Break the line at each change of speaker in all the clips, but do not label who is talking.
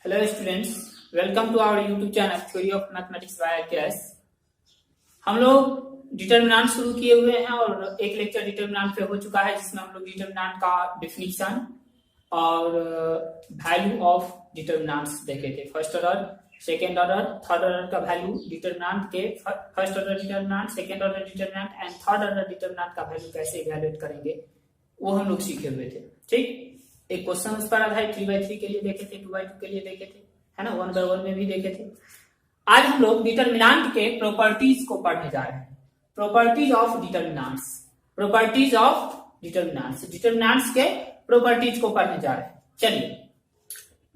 Hello students, welcome to our YouTube channel theory of mathematics by RKS. हम लोग determinant शुरू किए हुए हैं और एक लेक्चर डिटरमिनेंट पे हो चुका है जिसमें हम लोग डिटरमिनेंट का डेफिनेशन और वैल्यू ऑफ डिटरमिनेंट्स देखे थे। First order, second order, third order का वैल्यू डिटरमिनेंट के, first order determinant, second order determinant and third order determinant का वैल्यू कैसे इवैल्यूएट करेंगे वो हम लोग सीखे हुए थे। ठीक, एक क्वेश्चन उस पर आधारित 3/3 के लिए देखे थे, 2/2 के लिए देखे थे, है ना, 1/1 में भी देखे थे। आज हम लोग डिटरमिनेंट के प्रॉपर्टीज को पढ़ने जा रहे हैं। Properties of determinants, properties of determinants, determinants के प्रॉपर्टीज को पढ़ने जा रहे हैं। चलिए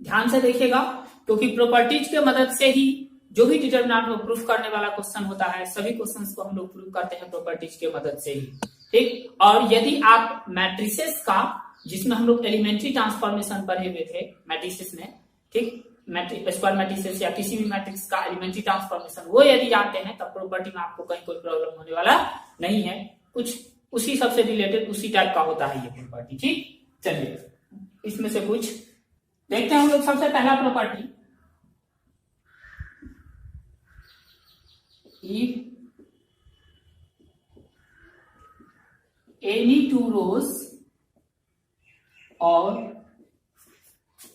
ध्यान से देखिएगा, क्योंकि प्रॉपर्टीज के मदद से ही जो भी डिटरमिनेंट में प्रूफ करने वाला क्वेश्चन होता है, सभी क्वेश्चंस को हम लोग प्रूफ करते हैं प्रॉपर्टीज के मदद से ही। ठीक, और यदि आप मैट्रिसेस का, जिसमें हम लोग एलिमेंट्री ट्रांसफॉर्मेशन पढ़े हुए थे मैट्रिसेस में, ठीक, स्क्वायर मैट्रिसेस या किसी भी मैट्रिक्स का एलिमेंट्री ट्रांसफॉर्मेशन, वो यदि जानते हैं तब प्रॉपर्टी में आपको कहीं कोई प्रॉब्लम होने वाला नहीं है। कुछ उसी सबसे रिलेटेड उसी टाइप का होता है ये प्रॉपर्टी। ठीक, चलिए इसमें से कुछ देखते हैं हम लोग। सबसे पहला property, if any two rows or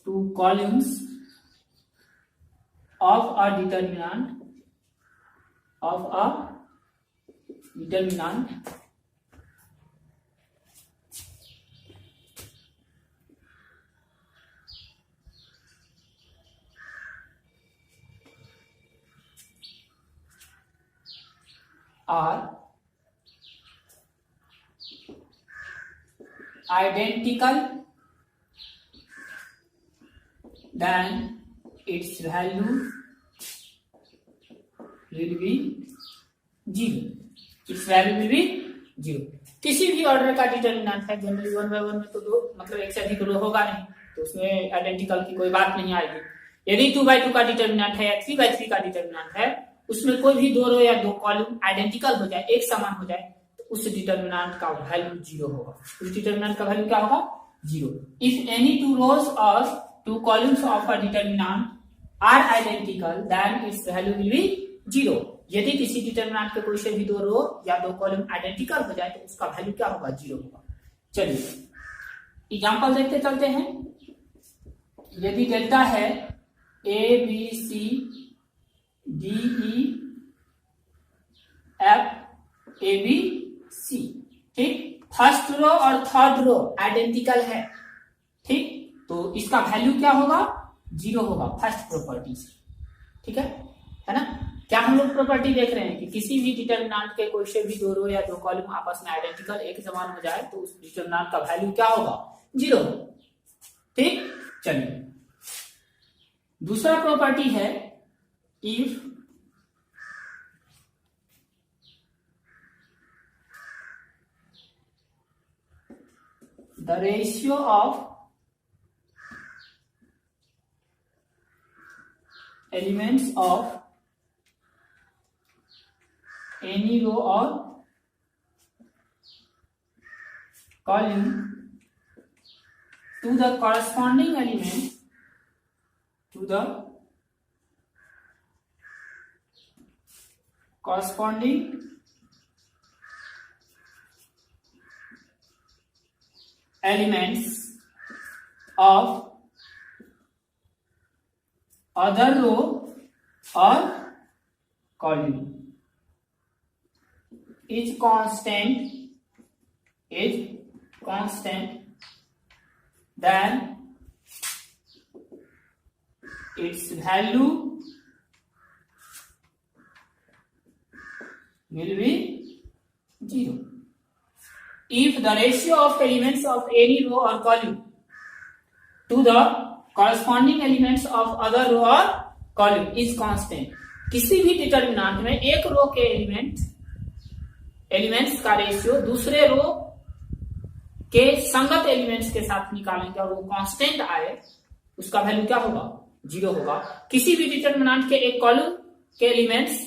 two columns of a determinant are identical, then its value will be 0. its value will be 0. किसी भी ऑर्डर का डिटरमिनेंट है, जनरली 1/1 में तो दो, मतलब एक से अधिक रो होगा नहीं, तो उसमें आइडेंटिकल की कोई बात नहीं आएगी। यदि 2/2 का डिटरमिनेंट है या 3/3 का डिटरमिनेंट है, उसमें कोई भी दो रो या दो कॉलम आइडेंटिकल हो जाए, एक समान हो जाए, उस डिटरमिनेंट का वैल्यू 0 होगा। उस डिटरमिनेंट का वैल्यू क्या होगा? 0। इफ एनी टू रोज और two columns of a determinant are identical, then its value will be 0। यदि किसी डिटरमिनेंट के कोई से भी दो रो या दो कॉलम आइडेंटिकल हो जाए तो उसका वैल्यू क्या होगा? 0 होगा। चलिए एग्जांपल देखते चलते हैं। यदि डेल्टा है A B C D E F A B C, ठीक, फर्स्ट रो और थर्ड रो आइडेंटिकल है, ठीक, तो इसका वैल्यू क्या होगा? 0 होगा, फर्स्ट प्रॉपर्टी से। ठीक है ना। क्या हम लोग प्रॉपर्टी देख रहे हैं कि किसी भी डिटरमिनेंट के कोई से भी दो रो या दो कॉलम आपस में आइडेंटिकल एक समान हो जाए तो उस डिटरमिनेंट का वैल्यू क्या होगा? 0। ठीक, चलिए दूसरा प्रॉपर्टी है, if the ratio of elements of any row or column to the corresponding element elements of other row or column is constant, then its value will be 0. If the ratio of elements of any row or column to the corresponding elements of other row or column is constant, किसी भी determinant में एक रो के elements का ratio दूसरे रो के संगत elements के साथ निकालेंगे और वो कांस्टेंट आए, उसका वैल्यू क्या होगा? 0 होगा। किसी भी डिटरमिनेंट के एक कॉलम के एलिमेंट्स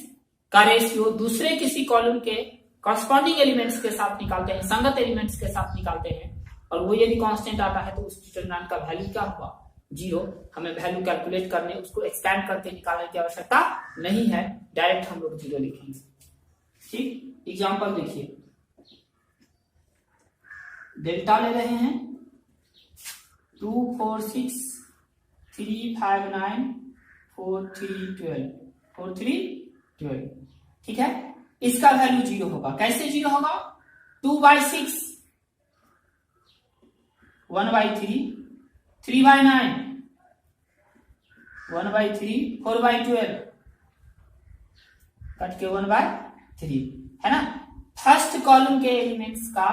का रेशियो दूसरे किसी कॉलम के कॉरस्पॉन्डिंग एलिमेंट्स के साथ निकालते हैं, संगत एलिमेंट्स के साथ निकालते हैं, और वो यदि कांस्टेंट आता है तो उस डिटरमिनेंट का वैल्यू क्या होगा? जीरो। हमें वैल्यू कैलकुलेट करने, उसको एक्सपेंड करके निकालने की आवश्यकता नहीं है, डायरेक्ट हम लोग जीरो लिखेंगे। ठीक, एग्जांपल देखिए, डेल्टा ले रहे हैं 2 4 6 3 5 9 4 3 12 4 3 12। ठीक है, इसका वैल्यू जीरो होगा। कैसे जीरो होगा? 2/6, 1/3, 3/9, 1/3, 4/12 कट के 1/3 है ना। फर्स्ट कॉलम के एलिमेंट्स का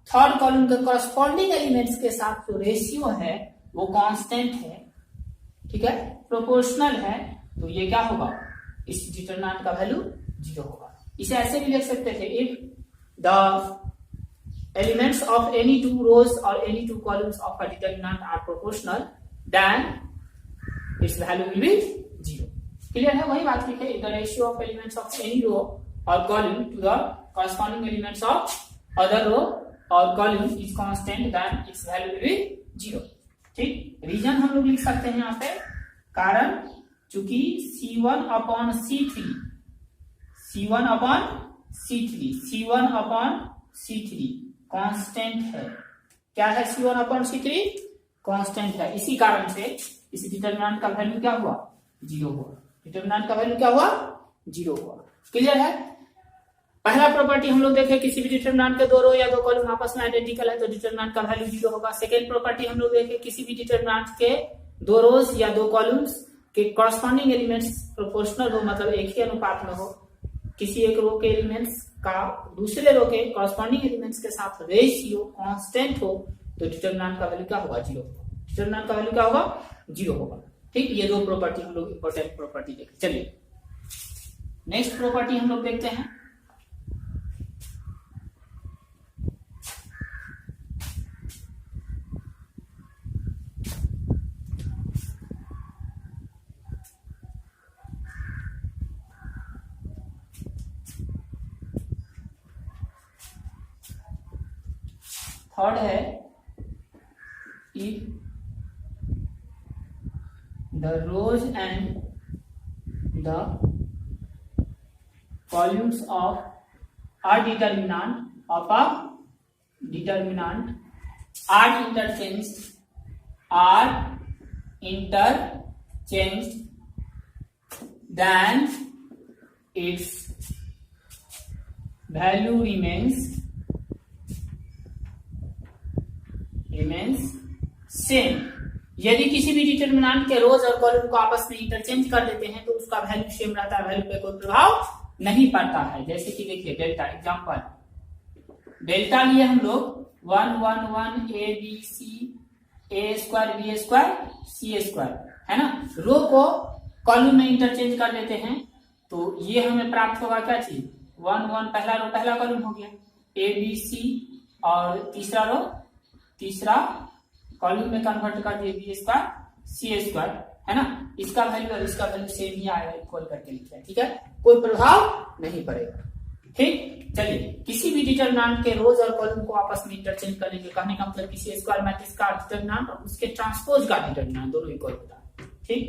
थर्ड कॉलम के कॉरस्पॉन्डिंग एलिमेंट्स के साथ जो रेशियो है वो कांस्टेंट है। ठीक है, प्रोपोर्शनल है, तो ये क्या होगा? इस डिटरमिनेंट का वैल्यू जीरो होगा। इसे ऐसे भी लिख सकते थे, if the elements of any two rows और any two columns of a determinant are proportional then its value will be zero. Clear है? वही बात लिखे, the ratio of elements of any row और column to the corresponding elements of other row और column is constant then its value will be zero. ठीक, reason हम लोग लिख सकते हैं यहाँ पे, कारण चूंकि C1 upon C3, C1 upon C3, C1 upon C3 constant है। क्या है? C1 अपॉन C3 कांस्टेंट है। इसी कारण से इस डिटरमिनेंट का वैल्यू क्या हुआ? जीरो हुआ। डिटरमिनेंट का वैल्यू क्या हुआ? जीरो हुआ। क्लियर है? पहला प्रॉपर्टी हम लोग देखें, किसी भी डिटरमिनेंट के दो रो या दो कॉलम आपस में आइडेंटिकल है तो डिटरमिनेंट का वैल्यू जीरो होगा। सेकेंड प्रॉपर्टी हम लोग देखें, किसी भी डिटरमिनेंट के दो रोज या दो कॉलम्स के कॉरस्पॉन्डिंग एलिमेंट्स प्रोपोर्शनल हो, मतलब एक ही अनुपात में हो। किसी एक रो के एलिमेंट्स का दूसरे रो के कॉरस्पॉन्डिंग एलिमेंट्स के साथ रेशियो कांस्टेंट हो तो डिटरमिनेंट का वैल्यू क्या होगा? जीरो होगा। डिटरमिनेंट का वैल्यू क्या होगा? जीरो होगा। ठीक, ये दो प्रॉपर्टी हम लोग इंपॉर्टेंट प्रॉपर्टी देखें। चलिए नेक्स्ट प्रॉपर्टी हम लोग देखते हैं। थर्ड है, if the rows and the columns of a determinant of a determinant are interchanged then its value remains same. यदि किसी भी डिटरमिनेंट के रोज और कॉलम को आपस में इंटरचेंज कर देते हैं तो उसका वैल्यू सेम रहता है, वैल्यू पे कोई प्रभाव नहीं पड़ता है। जैसे कि देखिए डेल्टा, एग्जांपल डेल्टा लिए हम लोग 1 1 1 A B C A square B square C square, है ना। रो को कॉलम में इंटरचेंज कर देते हैं तो ये हमें प्राप्त होगा क्या चीज? 1 1 पहला रो पहला कॉलम हो गया, ए बी सी, और तीसरा रो तीसरा कॉलम में कन्वर्ट कर दिए बी स्क्वायर सी स्क्वायर, है ना। इसका वैल्यू और इसका वैल्यू सेम ही आएगा, इक्वल करके लिखते हैं। ठीक है, कोई प्रभाव नहीं पड़ेगा। ठीक, चलिए किसी भी डिटरमिनेंट के रोज और कॉलम को आपस में इंटरचेंज करने के कहने का मतलब किसी स्क्वायर मैट्रिक्स का डिटरमिनेंट और उसके ट्रांसपोज का डिटरमिनेंट दोनों इक्वल होता है। ठीक,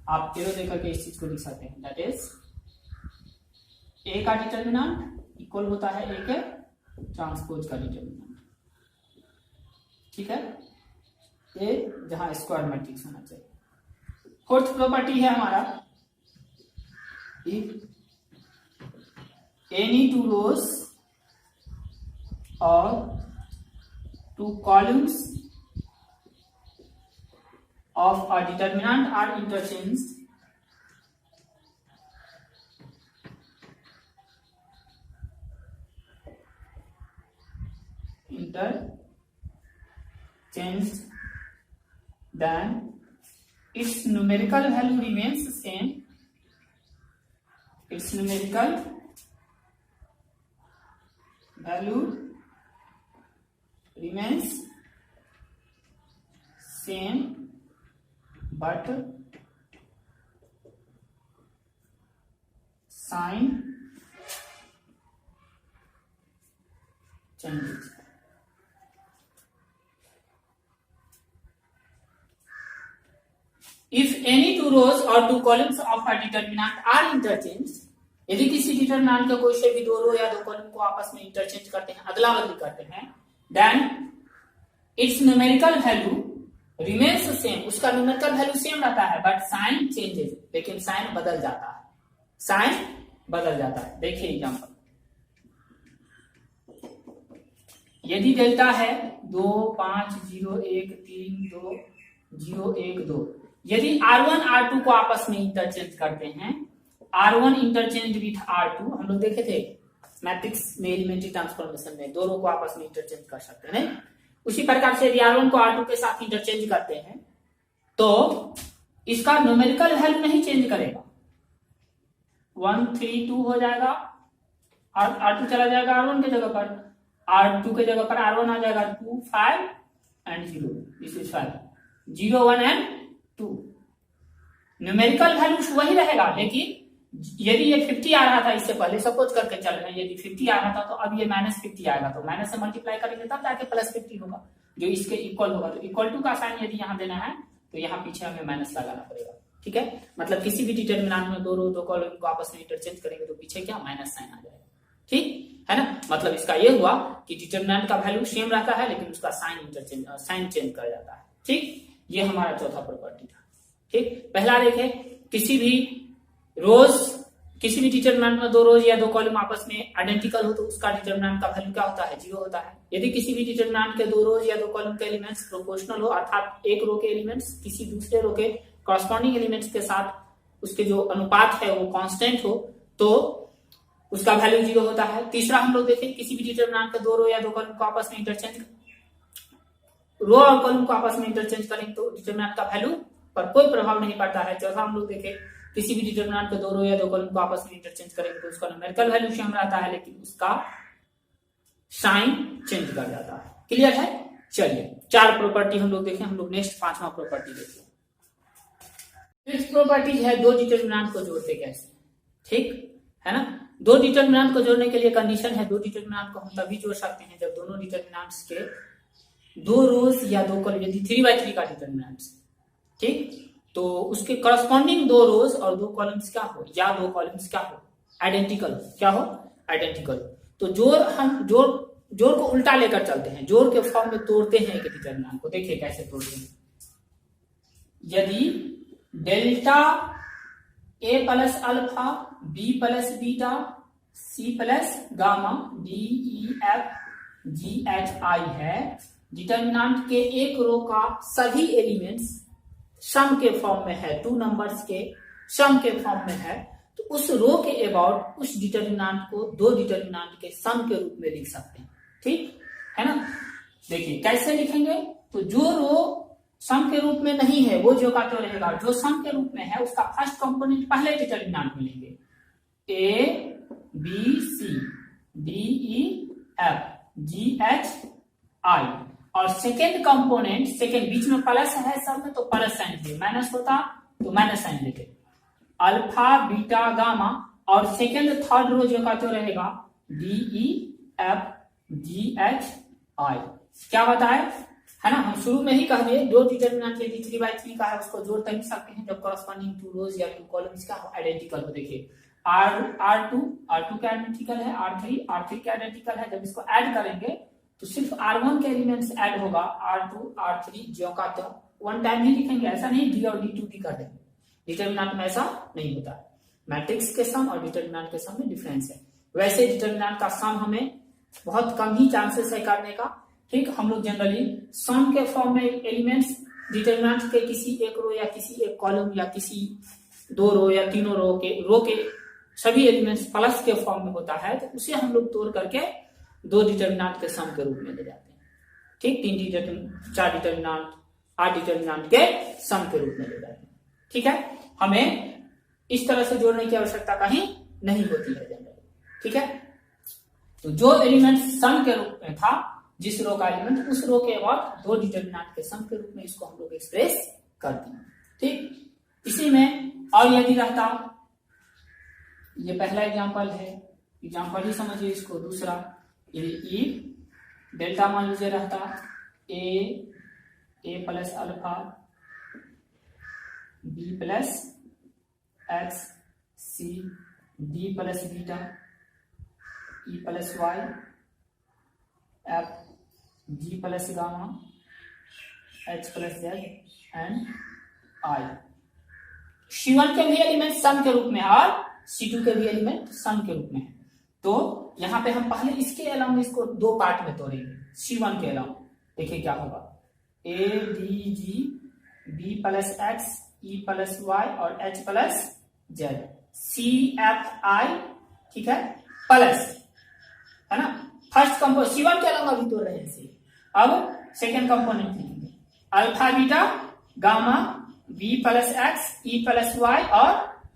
आप एरो देकर के इस चीज को लिख सकते हैं, दैट इज ए का डिटरमिनेंट इक्वल होता है ए के ट्रांसपोज का डिटरमिनेंट। ठीक है, ये जहां स्क्वायर मैट्रिक्स होना चाहिए। फोर्थ प्रॉपर्टी है हमारा, इफ एनी टू रोज और two columns of a determinant are interchanged then its numerical value remains same. Its numerical value remains same, but sign changes. If any two rows और two columns of a determinant are interchange, यदि किसी determinant के कोई से भी दो रो या दो कॉलम को आपस में इंटरचेंज करते हैं, अदला बदली करते हैं, then its numerical value remains same, उसका न्यूमेरिकल वैल्यू सेम रहता है, बट साइन चेंजेस, लेकिन साइन बदल जाता है, साइन बदल जाता है। देखिए एग्जांपल, यदि डेल्टा है 2 5 0 1 3 2 0 1 2, यदि R1 R2 को आपस में इंटरचेंज करते हैं, R1 इंटरचेंज विथ R2, हम लोग देखे थे मैट्रिक्स में एलिमेंट्री ट्रांसफॉर्मेशन में दो रो को आपस में इंटरचेंज कर सकते हैं। उसी प्रकार से यदि R1 को R2 के साथ इंटरचेंज करते हैं तो इसका न्यूमेरिकल वैल्यू नहीं चेंज करेगा, 1 3 2 हो जाएगा, और R2 चला जाएगा R1 के जगह पर, R2 के जगह पर R1 आ जाएगा 2 5 and 0, this is 5 0 1 and 2। Numerical value वही रहेगा, लेकिन यदि ये 50 आ रहा था इससे पहले, सपोज करके चल रहे हैं यदि 50 आ रहा था तो अब ये -50 आएगा, तो माइनस से मल्टीप्लाई करेंगे तब जाके +50 होगा जो इसके इक्वल होगा। तो इक्वल टू का साइन यदि यहाँ देना है तो यहाँ पीछे हमें माइनस लगाना पड़ेगा, ठीक है। मतलब किसी भी डिटर्मिनेंट में दो रो दो कॉलम को आपस में इंटरचेंज करेंगे तो पीछे क्या माइनस साइन आ जाएगा, ठीक है ना। मतलब इसका ये हुआ कि डिटर्मिनेंट का वैल्यू सेम रहता है लेकिन उसका साइन चेंज कर जाता है, ठीक। ये हमारा चौथा प्रॉपर्टी था, ठीक। पहला देखे, किसी भी डिटर्मिनेंट में दो रोज या दो कॉलम आपस में आइडेंटिकल हो तो उसका डिटर्मिनेंट का वैल्यू क्या होता है, 0 होता है। यदि किसी भी डिटर्मिनेंट के दो रोज या दो कॉलम के एलिमेंट्स प्रोपोर्शनल हो, अर्थात एक रो के एलिमेंट्स किसी दूसरे रो के कॉरस्पॉन्डिंग एलिमेंट्स के साथ उसके जो अनुपात है वो कांस्टेंट हो, तो उसका वैल्यू 0 होता है। तीसरा हम लोग देखें, किसी भी डिटर्मिनेंट के दो रो या दो कॉलम को आपस में इंटरचेंज, रो और कॉलम को आपस में इंटरचेंज करेंगे तो डिटर्मिनेंट का वैल्यू पर कोई प्रभाव नहीं पड़ता है। चौथा हम लोग देखें, किसी भी डिटर्मिनेंट के दो रो या दो कॉलम को आपस में इंटरचेंज करेंगे तो उसका न्यूमेरिकल वैल्यू सेम रहता है लेकिन उसका साइन चेंज कर जाता है। क्लियर है। चलिए 4 प्रॉपर्टी हम लोग देखें, हम लोग नेक्स्ट 5वां प्रॉपर्टी देखें। फिफ्थ प्रॉपर्टी है दो डिटर्मिनेंट को जोड़ते कैसे, ठीक है ना। दो डिटर्मिनेंट को जोड़ने के लिए कंडीशन है, दो डिटर्मिनेंट को हम तभी जोड़ सकते हैं जब दोनों डिटर्मिनेंट्स के दो रोज या दो कॉलम, यदि 3x3 का डिटर्मिनेंट्स, ठीक, तो उसके करस्पॉन्डिंग दो रोज और दो कॉलम्स क्या हो, या दो कॉलम्स क्या हो, आइडेंटिकल, क्या हो, आइडेंटिकल। तो जोड़ को उल्टा लेकर चलते हैं, जोड़ के फॉर्म में तोड़ते हैं एक डिटर्मिनेंट को। देखिए कैसे तोड़ते हैं। यदि delta a plus alpha b plus beta c plus gamma d e f g h i है, डिटर्मिनेंट के एक रो का सभी एलिमेंट्स सम के फॉर्म में है, 2 नंबर्स के सम के फॉर्म में है, तो उस रो के अबाउट उस डिटर्मिनेंट को दो डिटर्मिनेंट के सम के रूप में लिख सकते हैं, ठीक है ना। देखिए कैसे लिखेंगे, तो जो रो सम के रूप में नहीं है वो जो का तो रहेगा, जो सम के रूप में है उसका फर्स्ट कंपोनेंट पहले डिटर्मिनेंट में लेंगे, a b c d e f g h i, और सेकेंड कंपोनेंट, सेकेंड बीच में प्लस है सब में तो प्लस साइन दिए, माइनस होता तो माइनस साइन लेके अल्फा बीटा गामा, और सेकेंड थर्ड रो जो का तो रहेगा D E F G H आई। क्या बताए है ना, हम शुरू में ही कह दिए दो डिटर्मिनेंट यदि 3x3 का है उसको जोड़ तभी सकते हैं जब कॉरस्पॉन्डिंग टू रोज या टू कॉलम्स का आइडेंटिकल हो। देखिए R2 का आइडेंटिकल है, R3 का आइडेंटिकल है, जब इसको ऐड करेंगे तो सिर्फ R1 के एलिमेंट्स ऐड होगा, R2 R3 जो का तो वन टाइम ही लिखेंगे, ऐसा नहीं D और D2 D कर देंगे। डिटर्मिनेंट में ऐसा नहीं होता है, मैट्रिक्स के सम और डिटर्मिनेंट के सम में डिफरेंस है। वैसे डिटर्मिनेंट का सम हमें बहुत कम ही चांसेस है करने का, ठीक। हम लोग जनरली सम के फॉर्म में एलिमेंट्स डिटर्मिनेंट के किसी एक रो या किसी एक कॉलम या किसी दो रो या तीनों रो के सभी एलिमेंट्स प्लस के फॉर्म में होता है, तो उसे हम लोग तोड़ करके दो डिटर्मिनेंट के सम के रूप में ले जाते हैं, ठीक। 4 डिटर्मिनेंट 8 डिटर्मिनेंट के सम के रूप में ले जाते हैं, ठीक है। हमें इस तरह से जोड़ने की आवश्यकता कहीं नहीं होती है जनरली, ठीक है। तो जो एलिमेंट सम के रूप में था, जिस रो का एलिमेंट उस रो के बाद दो डिटर्मिनेंट के सम के रूप में इसको हम लोग एक्सप्रेस करते हैं, ठीक। इसी में और यदि रहता, ये पहला एग्जांपल है, एग्जांपल ही समझिए इसको। दूसरा, यदि ई डेल्टा मान लीजिए रहता a plus alpha B plus X C D plus beta E plus Y F G plus gamma H plus Z and I. C1 के भी एलिमेंट सम के रूप में और C2 के भी एलिमेंट सम के रूप में है। तो यहाँ पे हम पहले इसके अलावा इसको दो पार्ट में तोड़ेंगे। C1 के अलावा देखिए क्या होगा, A D G B plus X E plus Y और H plus Z C F I, ठीक है, प्लस, है ना। फर्स्ट कंपोनेंट C1 के अलावा भी तोड़ रहे हैं इसे। अब सेकेंड कंपोनेंट लिखेंगे, alpha beta gamma B plus X E plus Y और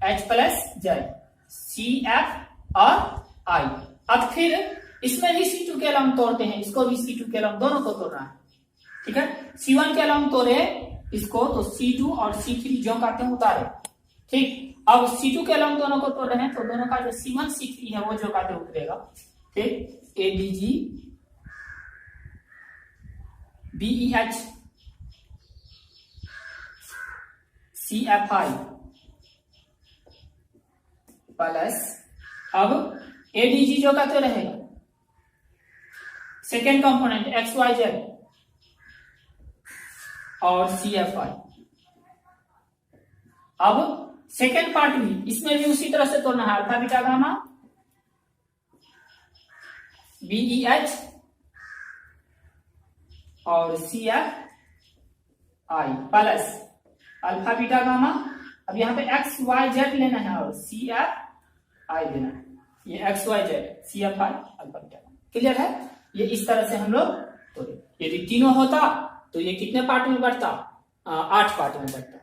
H plus Z C F और आई। अब फिर इसमें भी C2 के अलावा तोड़ते हैं, इसको भी C2 के अलावा दोनों को तोड़ना है, ठीक है। C1 के अलावा तोड़े इसको तो C2 और C3 जो कहते हैं उतारे, ठीक। अब C2 के अलावा दोनों को तोड़ रहे हैं तो दोनों का जो C1 C3 है वो जो कहते उतरेगा, ठीक। A D G B E H C F I plus, अब एडीजी जो कहते रहेगा second component X Y Z और सी एफ आई। अब सेकेंड पार्ट भी इसमें भी उसी तरह से तोड़ना है, alpha beta gamma B E H और C F I plus alpha beta gamma, अब यहाँ पे एक्स वाई जेड लेना है और सी एफ आई लेना है, ये X Y Z C F I alpha beta gamma, clear है। ये इस तरह से हम लोग तोड़े। यदि तीनों होता तो ये कितने पार्ट में बढ़ता, 8 पार्ट में बढ़ता,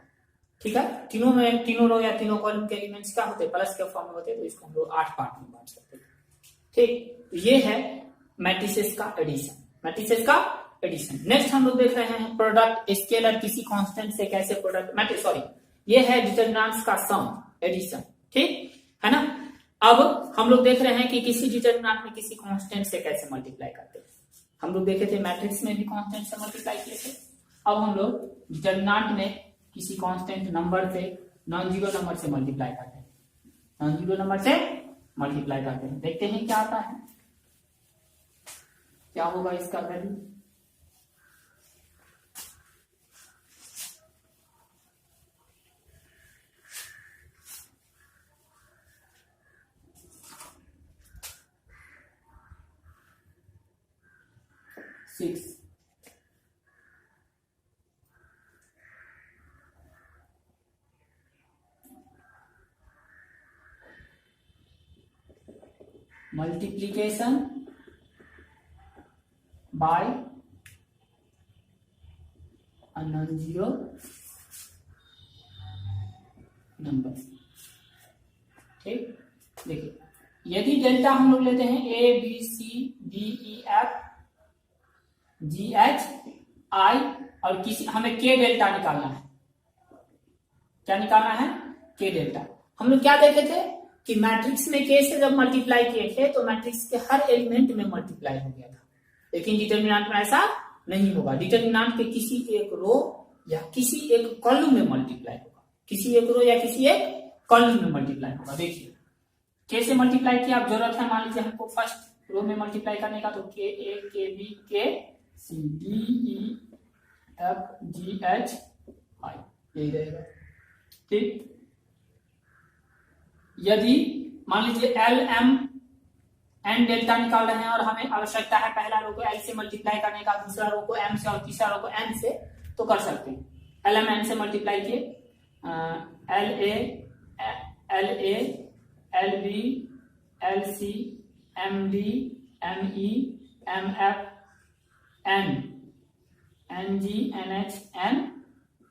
ठीक है। तीनों में तीनों रो या तीनों कॉलम के एलिमेंट्स क्या होते, प्लस के फॉर्म में होते, तो इसको हम लोग 8 पार्ट में बांट सकते हैं, ठीक। ये है मैट्रिसेस का एडिशन, मैट्रिसेस का एडिशन। नेक्स्ट हम लोग देख रहे हैं प्रोडक्ट, स्केलर किसी कांस्टेंट से कैसे प्रोडक्ट मैट्रिक्स, सॉरी ये है डिटरमिनेंट्स का सम, एडिशन, ठीक है ना। अब हम लोग देख रहे हैं कि किसी डिटरमिनेंट में किसी कांस्टेंट से कैसे मल्टीप्लाई करते हैं। हम लोग देखे थे मैट्रिक्स में भी कांस्टेंट से मल्टीप्लाई किए थे। अब हम लोग डिटरमिनेंट में किसी कांस्टेंट नंबर से, नॉन जीरो नंबर से मल्टीप्लाई करते हैं, नॉन जीरो नंबर से मल्टीप्लाई करते हैं। देखते हैं क्या आता है, क्या होगा इसका value. Multiplication by non zero number, ठीक। देखिए यदि डेल्टा हम लोग लेते हैं A B C D E F G H I और किसी हमें के डेल्टा निकालना है, क्या निकालना है, के डेल्टा। हम लोग क्या देखे थे कि मैट्रिक्स में के से जब मल्टीप्लाई किए थे तो मैट्रिक्स के हर एलिमेंट में मल्टीप्लाई हो गया था, लेकिन डिटरमिनेंट में ऐसा नहीं होगा। डिटरमिनेंट के किसी एक रो या किसी एक कॉलम में मल्टीप्लाई होगा, किसी एक रो या किसी एक कॉलम में मल्टीप्लाई होगा। देखिए के से मल्टीप्लाई किया, अब जरूरत है मान लीजिए हमको फर्स्ट रो में मल्टीप्लाई करने का, तो के ए के बी के C D E F G H I यही रहेगा, ठीक। यदि मान लीजिए एल एम एन डेल्टा निकाल रहे हैं और हमें आवश्यकता है पहला रो को एल से मल्टीप्लाई करने का, दूसरा रो को एम से और तीसरा रो को एन से, तो कर सकते हैं। एल एम एन से मल्टीप्लाई किए, L A L B L C M D M E M F N N G N H N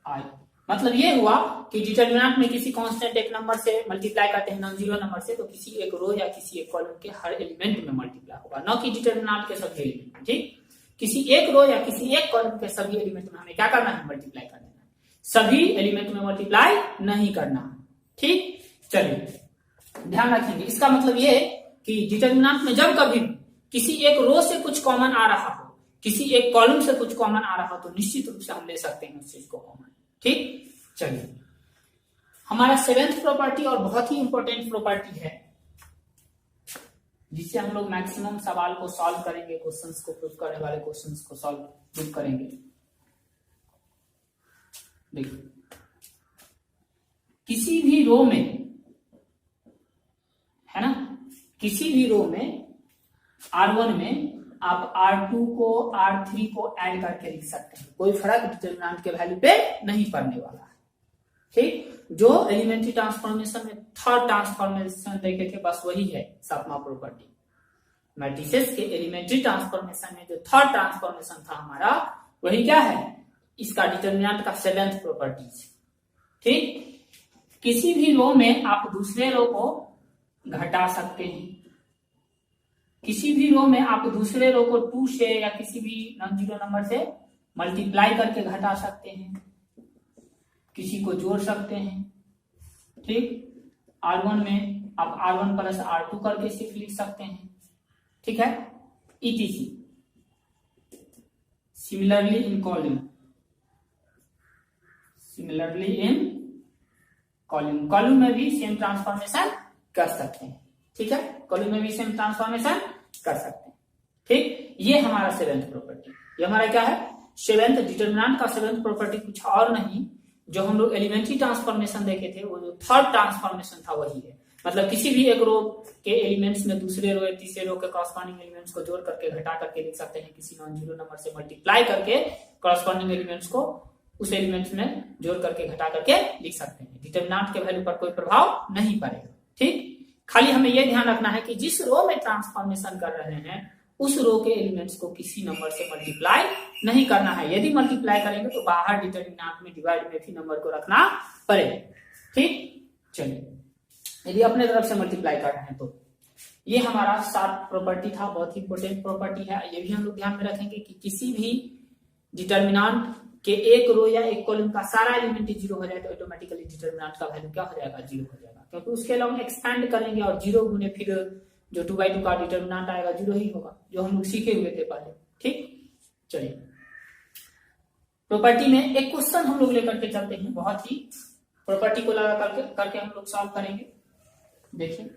I. मतलब ये हुआ कि डिटरमिनेंट में किसी कांस्टेंट एक नंबर से मल्टीप्लाई करते हैं नॉन जीरो नंबर से, तो किसी एक रो या किसी एक कॉलम के हर एलिमेंट में मल्टीप्लाई होगा, न कि डिटरमिनेंट के सभी एलिमेंट में, ठीक। किसी एक रो या किसी एक कॉलम के सभी एलिमेंट में हमें क्या करना है, मल्टीप्लाई करना है, सभी एलिमेंट में मल्टीप्लाई नहीं करना है, ठीक। चलिए ध्यान रखेंगे, इसका मतलब ये कि डिटरमिनेंट में जब कभी किसी एक रो से कुछ कॉमन आ रहा हो, किसी एक कॉलम से कुछ कॉमन आ रहा हो, तो निश्चित रूप से हम ले सकते हैं उस चीज को कॉमन, ठीक। चलिए हमारा 7th प्रॉपर्टी और बहुत ही इंपॉर्टेंट प्रॉपर्टी है, जिससे हम लोग मैक्सिमम सवाल को सॉल्व करेंगे, क्वेश्चंस को प्रूव करने वाले क्वेश्चंस को सॉल्व प्रूव करेंगे। देखिए, किसी भी रो में, है ना, किसी भी रो में R1 में आप R2 को R3 को ऐड करके लिख सकते हैं, कोई फर्क डिटरमिनेंट के वैल्यू पे नहीं पड़ने वाला है। ठीक, जो एलिमेंट्री ट्रांसफॉर्मेशन में थर्ड ट्रांसफॉर्मेशन देखे थे बस वही है 7वां प्रॉपर्टी। मैट्रिसेस के एलिमेंट्री ट्रांसफॉर्मेशन में जो थर्ड ट्रांसफॉर्मेशन था हमारा, वही क्या है, इसका डिटरमिनेंट का 7th प्रॉपर्टी। ठीक, किसी भी रो में आप दूसरे रो को घटा सकते हैं, किसी भी रो में आप दूसरे रो को 2 से या किसी भी नॉन जीरो नंबर से मल्टीप्लाई करके घटा सकते हैं, किसी को जोड़ सकते हैं। ठीक, R1 में आप R1 प्लस R2 करके सिर्फ लिख सकते हैं। ठीक है, ETC। Similarly in column, similarly in column, column में भी सेम ट्रांसफॉर्मेशन कर सकते हैं। ठीक है, कॉलम में भी सेम ट्रांसफॉर्मेशन कर सकते हैं। ठीक, ये हमारा 7th प्रॉपर्टी, ये हमारा क्या है, 7th डिटरमिनेंट का 7th प्रॉपर्टी कुछ और नहीं, जो हम लोग एलिमेंट्री ट्रांसफॉर्मेशन देखे थे, वो जो थर्ड ट्रांसफॉर्मेशन था वही है। मतलब किसी भी एक रो के एलिमेंट्स में दूसरे रो या तीसरे रो के कॉरस्पॉन्डिंग एलिमेंट्स को जोड़ करके घटा करके लिख सकते हैं, किसी नॉन जीरो नंबर से मल्टीप्लाई करके कॉरस्पॉन्डिंग एलिमेंट्स को उस एलिमेंट्स में जोड़ करके घटा करके लिख सकते हैं। डिटरमिनेंट के वैल्यू पर कोई प्रभाव नहीं पड़ेगा। ठीक, खाली हमें यह ध्यान रखना है कि जिस रो में ट्रांसफॉर्मेशन कर रहे हैं उस रो के एलिमेंट्स को किसी नंबर से मल्टीप्लाई नहीं करना है। यदि मल्टीप्लाई करेंगे तो बाहर डिटरमिनेंट में डिवाइड में भी नंबर को रखना पड़ेगा। ठीक, चलिए, यदि अपने तरफ से मल्टीप्लाई कर रहे हैं तो ये हमारा 7 प्रॉपर्टी था, बहुत ही इंपॉर्टेंट प्रॉपर्टी है। ये भी हम लोग ध्यान में रखेंगे कि किसी भी डिटरमिनेंट के एक रो या एक कॉलम का सारा एलिमेंट 0 हो जाए तो ऑटोमेटिकली डिटरमिनेंट का वैल्यू क्या हो जाएगा, 0 हो जाएगा, क्योंकि उसके अलावा हम एक्सपेंड करेंगे और 0 गुने फिर जो 2/2 का डिटरमिनेंट आएगा 0 ही होगा, जो हम लोग सीखे हुए थे पहले। ठीक, चलिए, प्रॉपर्टी में एक क्वेश्चन हम लोग लेकर के चलते हैं, बहुत ही प्रॉपर्टी को लगा करके हम लोग सॉल्व करेंगे। देखिए,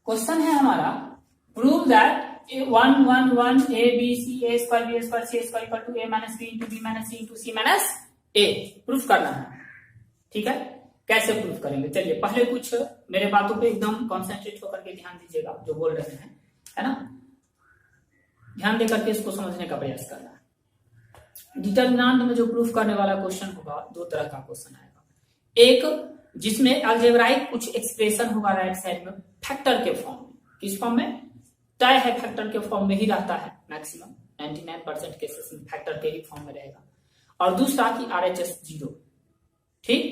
क्वेश्चन है हमारा, prove that 1 1 1 a b c a square b square c square equal to a minus b into b minus c into c minus a। Proof करना है। ठीक है, कैसे प्रूफ करेंगे, चलिए पहले कुछ मेरे बातों पे एकदम कॉन्सेंट्रेट होकर के ध्यान दीजिएगा, जो बोल रहे हैं, है ना, ध्यान देकर के इसको समझने का प्रयास करना है। डिटरमिनेंट में जो प्रूफ करने वाला क्वेश्चन होगा, 2 तरह का क्वेश्चन आएगा। एक जिसमें अलजेब्राइक कुछ एक्सप्रेशन होगा राइट साइड में फैक्टर के फॉर्म में, किस फॉर्म में, तय है फैक्टर के फॉर्म में ही रहता है, मैक्सिमम 99% केसेस में फैक्टर के ही फॉर्म में रहेगा। और दूसरा कि RHS 0। ठीक,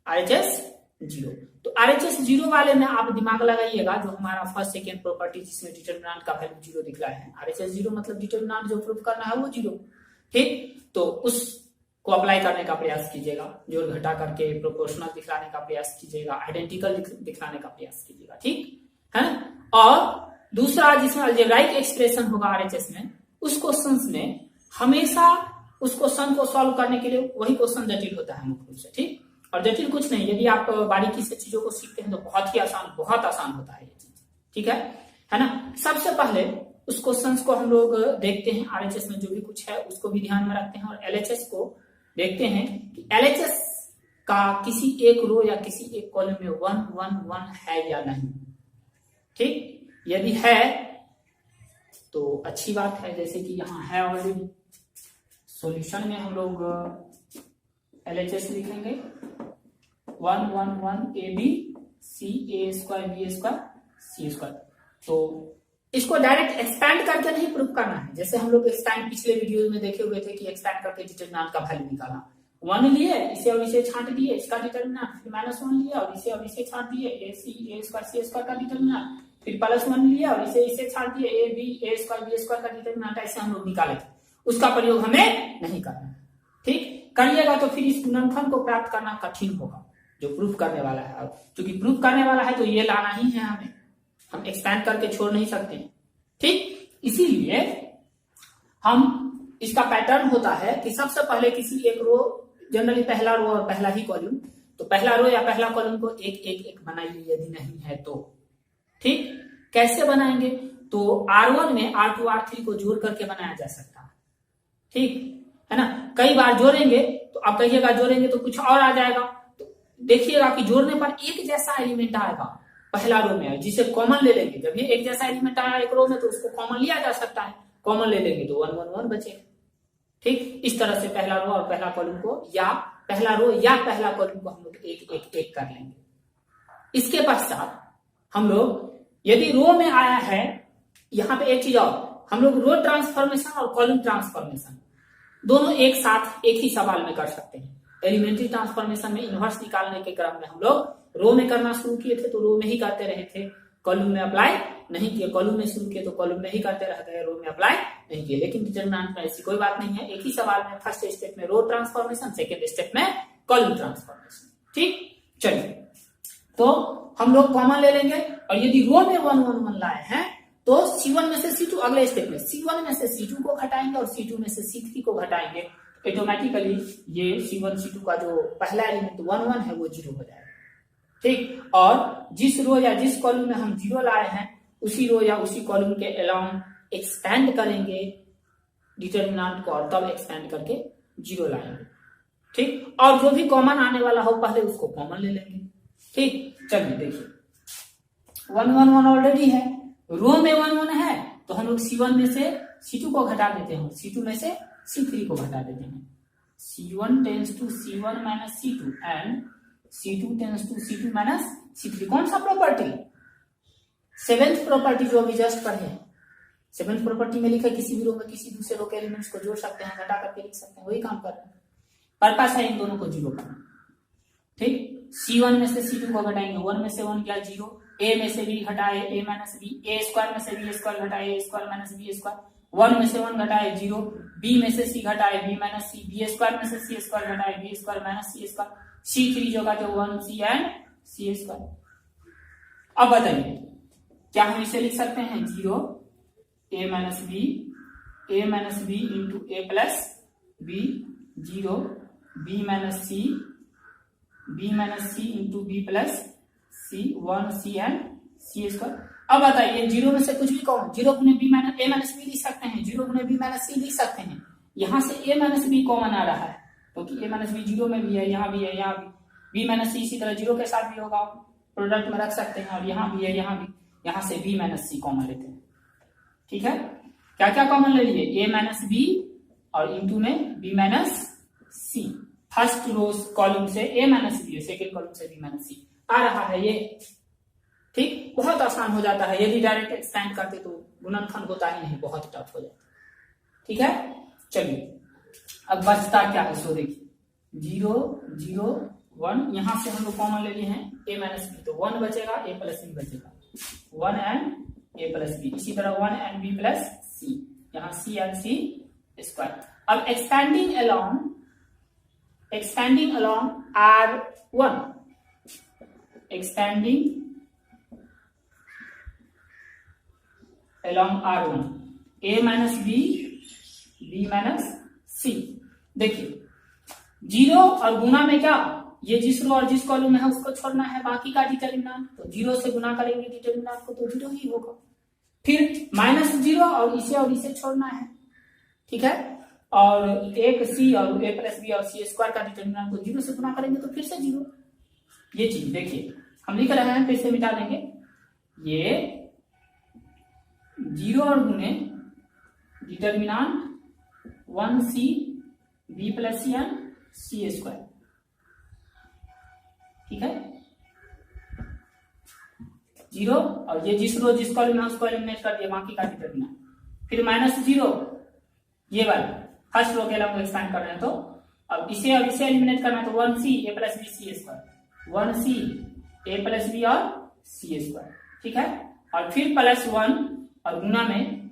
RHS 0, तो RHS 0 वाले में आप दिमाग लगाइएगा, जो हमारा फर्स्ट सेकेंड प्रॉपर्टी जिसमें डिटरमिनेंट का वैल्यू 0 दिख रहा है, RHS 0 मतलब डिटरमिनेंट जो प्रूफ करना है वो 0। ठीक, तो उस को अप्लाई करने का प्रयास कीजिएगा, जोड़ घटा करके प्रोपोर्शनल दिखलाने का प्रयास कीजिएगा, आइडेंटिकल दिखलाने का प्रयास कीजिएगा। ठीक है ना, और दूसरा जिसमें अलजेब्राइक एक्सप्रेशन होगा RHS में, उस क्वेश्चन में हमेशा उस क्वेश्चन को सॉल्व करने के लिए वही क्वेश्चन जटिल होता है मुख्य रूप से। ठीक, और जटिल कुछ नहीं, यदि आप बारीकी से चीजों को सीखते हैं तो बहुत ही आसान, बहुत आसान होता है ये चीज। ठीक है ना। सबसे पहले उस क्वेश्चन को हम लोग देखते हैं, RHS में जो भी कुछ है उसको भी ध्यान में रखते हैं, और LHS को देखते हैं कि LHS का किसी एक रो या किसी एक कॉलम में 1 1 1 है या नहीं। ठीक, यदि है तो अच्छी बात है, जैसे कि यहाँ है ऑलरेडी। सॉल्यूशन में हम लोग LHS लिखेंगे 1 1 1 a b c a square b square c square. तो इसको डायरेक्ट एक्सपैंड करके नहीं प्रूफ करना है। जैसे हम लोग एक्सपैंड पिछले वीडियो में देखे हुए थे कि एक्सपैंड करके डिटरमिनेंट का वैल्यू निकाला, 1 लिए, इसे और इसे छांट दिए, इसका डिटरमिनेंट, फिर -1 लिया और इसे छांट दिए, a स्क्वायर का डिटरमिनेंट, फिर +1 लिया और इसे छांट दिए, a स्क्वायर b स्क्वायर का डिटरमिनेंट। ऐसे हम लोग निकाले थे, उसका प्रयोग हमें नहीं करना है। ठीक करिएगा तो फिर इस गुणनफल को प्राप्त करना कठिन होगा जो प्रूफ करने वाला है। अब क्योंकि प्रूफ करने वाला है तो ये लाना ही है हमें, हम एक्सपैंड करके छोड़ नहीं सकते। ठीक, इसीलिए हम इसका पैटर्न होता है कि सबसे पहले किसी एक रो, जनरली पहला रो और पहला ही कॉलम, तो पहला रो या पहला कॉलम को एक एक एक बनाइए यदि नहीं है तो। ठीक, कैसे बनाएंगे? तो R1 में R2 R3 को जोड़ करके बनाया जा सकता है। ठीक है ना, कई बार जोड़ेंगे तो आप कहिएगा जोड़ेंगे तो कुछ और आ जाएगा, तो देखिएगा कि जोड़ने पर एक जैसा एलिमेंट आएगा पहला रो में, जिसे कॉमन ले लेंगे। जब ये एक जैसा एलिमेंट आया एक रो में तो उसको कॉमन लिया जा सकता है, कॉमन ले लेंगे तो 1 1 1 बचेगा। ठीक, इस तरह से पहला रो और पहला कॉलम को, या पहला रो या पहला कॉलम को हम लोग एक एक एक कर लेंगे। इसके पश्चात हम लोग यदि रो में आया है, यहां पे एक चीज और, हम लोग रो ट्रांसफॉर्मेशन और कॉलम ट्रांसफॉर्मेशन दोनों एक साथ एक ही सवाल में कर सकते हैं। एलिमेंट्री ट्रांसफॉर्मेशन में इनवर्स निकालने के क्रम में हम लोग रो में करना शुरू किए थे तो रो में ही करते रहे थे, कॉलम में अप्लाई नहीं किए। कॉलम में शुरू किए तो कॉलम में ही करते रह गए, रो में अप्लाई नहीं किए। लेकिन डिटरमिनेंट में ऐसी कोई बात नहीं है, एक ही सवाल में फर्स्ट स्टेप में रो ट्रांसफॉर्मेशन, सेकेंड स्टेप में कॉलम ट्रांसफॉर्मेशन। ठीक, चलिए तो हम लोग कॉमन ले लेंगे और यदि रो में 1 1 1 लाए हैं तो C1 में से C2, अगले स्टेप में C1 में से C2 को घटाएंगे और C2 में से C3 को घटाएंगे, ऑटोमेटिकली ये C1 C2 का जो पहला एलिमेंट 1 1 है वो 0 हो जाएगा। ठीक, और जिस रो या जिस कॉलम में हम 0 लाए हैं उसी रो या उसी कॉलम के अलाउंग एक्सपेंड करेंगे डिटरमिनेंट को और तब एक्सपेंड करके 0 लाएंगे। ठीक, और जो भी कॉमन आने वाला हो पहले उसको कॉमन ले लेंगे। ठीक, चलिए देखिए 1 1 1 ऑलरेडी है, रो में 1 1 है तो हम लोग C1 में से C2 को घटा देते हैं, C2 में से C3 को घटा देते हैं। C1 tends to C1 minus C2 and C2 tends to C2 minus C3। कौन सा प्रॉपर्टी? 7th प्रॉपर्टी जो अभी जस्ट पढ़े हैं। 7th प्रॉपर्टी में लिखा किसी भी रो में किसी दूसरे रो के एलिमेंट्स को जोड़ सकते हैं, घटा करके लिख सकते हैं, वही काम कर रहे हैं। पर्पस है इन दोनों को 0 करना। ठीक, C1 में से C2 को घटाएंगे, 1 में से 1 क्या 0, A में से B घटाए A minus B, A square में से B स्क्वायर घटाए A square minus B square, 1 में से 1 घटाए 0, B में से C घटाए B minus C, B square में से C स्क्वायर घटाए B square minus C square, C3 जो का 1C एंड C स्क्वायर। अब बताइए क्या हम इसे लिख सकते हैं 0 A minus B into A plus B, 0 B minus C into B plus C, 1C and C square. अब बताइए 0 में से कुछ भी कौन, 0 गुने B minus A minus B लिख सकते हैं, 0 गुने B माइनस C लिख सकते हैं। यहां से A माइनस B कॉमन आ रहा है क्योंकि A माइनस B 0 में भी है, यहाँ भी है, यहाँ भी B माइनस C इसी तरह 0 के साथ भी होगा, प्रोडक्ट में रख सकते हैं, और यहाँ भी है, यहाँ भी, यहाँ से B माइनस C कॉमन लेते हैं। ठीक है, क्या क्या कॉमन ले लिए? A माइनस B और इंटू में B minus C। First row column से A minus B, second column से B माइनस C आ रहा है ये। ठीक, बहुत आसान हो जाता है, यदि डायरेक्ट एक्सपेंड करते तो गुणनफल होता ही नहीं, बहुत टफ हो जाता है। ठीक है, चलिए अब बचता क्या है सो देखिए 0 0 1, यहां से हम लोग कॉमन ले लिए हैं A माइनस B, तो 1 बचेगा, A प्लस B बचेगा, 1 एंड A प्लस B, इसी तरह 1 एंड B प्लस C, यहाँ C एंड C स्क्वायर। अब expanding along R1, expanding along R1, A minus B, B minus C। देखिए 0 और गुना में क्या, ये जिस रो और जिस कॉलम में है उसको छोड़ना है, बाकी का डिटरमिनेंट, तो 0 से गुना करेंगे डिटरमिनेंट को तो 0 ही होगा। फिर -0 और इसे छोड़ना है। ठीक है, और एक C और A प्लस B और C स्क्वायर का डिटरमिनेंट को 0 से गुना करेंगे तो फिर से 0। ये चीज देखिए हम लिख रहे हैं, फिर से मिटा देंगे, ये 0 और गुने determinant 1C B plus C and C square. ठीक है, 0 और ये जिस रो जिस कॉलम में उसको एलिमिनेट कर दिया, बाकी का डिटरमिनेंट। फिर -0 ये वाला फर्स्ट रो के अलावा एक्सपेंड कर रहे हैं, तो अब इसे एलिमिनेट करना है, तो 1c a plus B C square, 1c a plus B और सी स्क्वायर, ठीक है। और फिर +1 और गुना में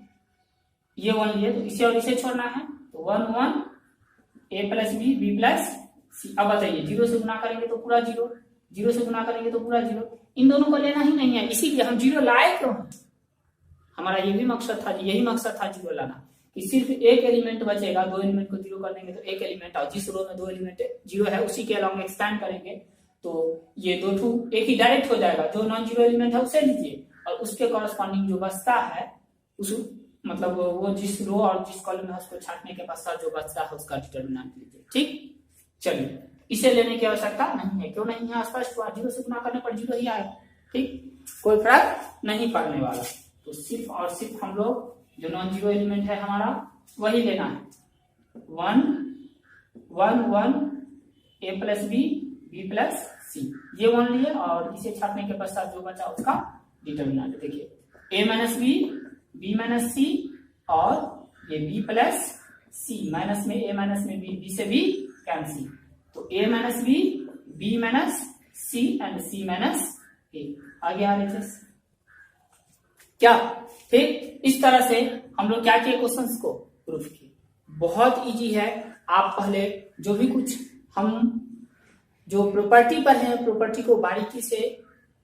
ये 1 लिए, तो इसे और इसे छोड़ना है, तो 1 a plus B B plus C. अब बताइए 0 से गुना करेंगे तो पूरा 0, 0 से गुना करेंगे तो पूरा 0, इन दोनों को लेना ही नहीं है, इसीलिए हम 0 लाए क्यों हैं? हमारा ये भी मकसद था, यही मकसद था 0 लाना, कि सिर्फ एक एलिमेंट बचेगा, 2 एलिमेंट को 0 कर देंगे तो एक एलिमेंट, और जिस रो में 2 एलिमेंट 0 है उसी के अलावा एक्सपेंड करेंगे तो ये 2 ठू एक ही डायरेक्ट हो जाएगा, जो नॉन जीरो एलिमेंट है उसे लीजिए और उसके कॉरस्पॉन्डिंग जो बचता है उस मतलब वो जिस रो और जिस कॉलम में उसको छांटने के पश्चात जो बचता है उसका डिटरमिनेंट लीजिए, ठीक। चलिए, इसे लेने की आवश्यकता नहीं है, क्यों नहीं है? स्पष्ट हुआ, 0 से गुना करने पर 0 ही आएगा, ठीक, कोई फर्क नहीं पड़ने वाला। तो सिर्फ और सिर्फ हम लोग जो नॉन जीरो एलिमेंट है हमारा वही लेना है, 1 1 a plus B B plus C, ये 1 लिए और इसे छाटने के पश्चात जो बचा उसका डिटरमिनेंट। देखिए a minus B B minus C और ये b प्लस सी, माइनस में a माइनस में b, b से b कैंसिल, तो a minus b minus C and c minus a। आगे आ रहे क्या? फिर इस तरह से हम लोग क्या किए, क्वेश्चंस को प्रूफ किए। बहुत इजी है, आप पहले जो भी कुछ हम जो प्रॉपर्टी पर है, प्रॉपर्टी को बारीकी से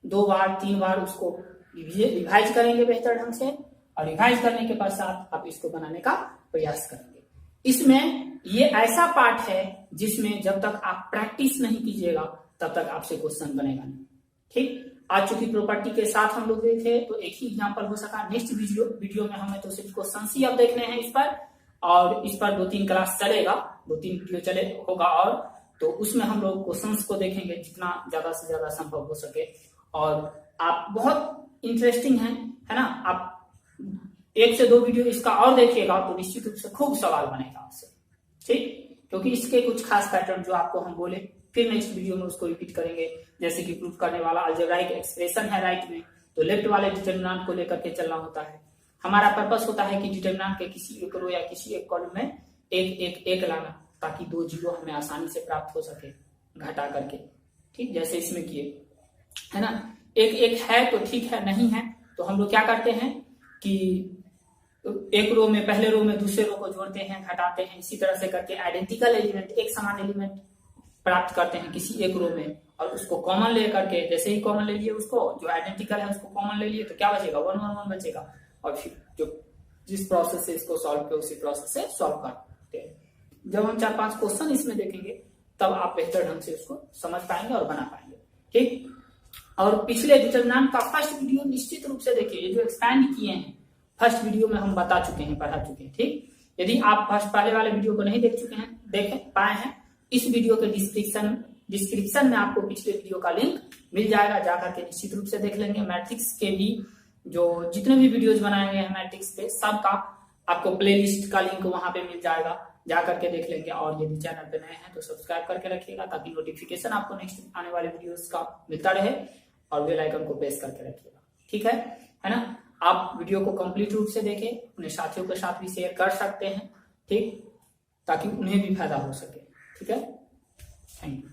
2 बार 3 बार उसको रिवाइज करेंगे बेहतर ढंग से, और रिवाइज करने के पश्चात आप इसको बनाने का प्रयास करेंगे। इसमें ये ऐसा पार्ट है जिसमें जब तक आप प्रैक्टिस नहीं कीजिएगा तब तक आपसे क्वेश्चन बनेगा नहीं, ठीक। आज चूंकि प्रॉपर्टी के साथ हम लोग गए थे तो एक ही एग्जांपल हो सका, नेक्स्ट वीडियो में हमें तो सिर्फ क्वेश्चन ही अब देखने हैं इस पर, और इस पर 2-3 क्लास चलेगा, 2-3 वीडियो होगा, और तो उसमें हम लोग क्वेश्चंस को देखेंगे जितना ज्यादा से ज्यादा संभव हो सके। और आप बहुत इंटरेस्टिंग है ना, आप 1 से 2 वीडियो इसका और देखिएगा तो निश्चित रूप से खूब सवाल बनेगा आपसे, ठीक, क्योंकि इसके कुछ खास पैटर्न जो आपको हम बोले फिर नेक्स्ट वीडियो में उसको रिपीट करेंगे। जैसे कि प्रूफ करने वाला अलजेब्राइक एक्सप्रेशन है राइट में, तो लेफ्ट वाले डिटरमिनेंट को लेकर के चलना होता है। हमारा पर्पस होता है कि डिटरमिनेंट के किसी एक रो या किसी एक कॉलम में एक लाना, ताकि 2 जीरो हमें आसानी से प्राप्त हो सके घटा करके, ठीक, जैसे इसमें किए है ना। एक है तो ठीक है, नहीं है तो हम लोग क्या करते हैं कि एक रो में पहले रो में दूसरे रो को जोड़ते हैं, घटाते हैं, इसी तरह से करके आइडेंटिकल एलिमेंट, एक समान एलिमेंट प्राप्त करते हैं किसी एक रो में, और उसको कॉमन ले करके, जैसे ही कॉमन ले लिए उसको जो आइडेंटिकल है उसको कॉमन ले लिए तो क्या बचेगा, 1 1 1 बचेगा, और फिर जो जिस प्रोसेस से इसको सॉल्व किया उसी प्रोसेस से सॉल्व करते हैं। जब हम 4-5 क्वेश्चन इसमें देखेंगे तब आप बेहतर ढंग से उसको समझ पाएंगे और बना पाएंगे, ठीक। और पिछले डिटरमिनेंट का फर्स्ट वीडियो निश्चित रूप से देखिए, ये जो एक्सपैंड किए हैं फर्स्ट वीडियो में हम बता चुके हैं, पढ़ा चुके हैं, ठीक। यदि आप फर्स्ट पहले वाले वीडियो को नहीं देख पाए हैं, इस वीडियो के डिस्क्रिप्शन में आपको पिछले वीडियो का लिंक मिल जाएगा, जाकर के निश्चित रूप से देख लेंगे। मैट्रिक्स के भी जो जितने भी वीडियोज बनाए गए हैं मैट्रिक्स पे, सबका आपको प्लेलिस्ट का लिंक वहां पे मिल जाएगा, जाकर के देख लेंगे। और यदि चैनल पे नए हैं तो सब्सक्राइब करके रखिएगा, ताकि नोटिफिकेशन आपको नेक्स्ट आने वाले वीडियोस का मिलता रहे, और बेल आइकन को प्रेस करके रखिएगा, ठीक है ना। आप वीडियो को कंप्लीट रूप से देखें, अपने साथियों के साथ भी शेयर कर सकते हैं, ठीक, ताकि उन्हें भी फायदा हो सके, ठीक है। Thank you.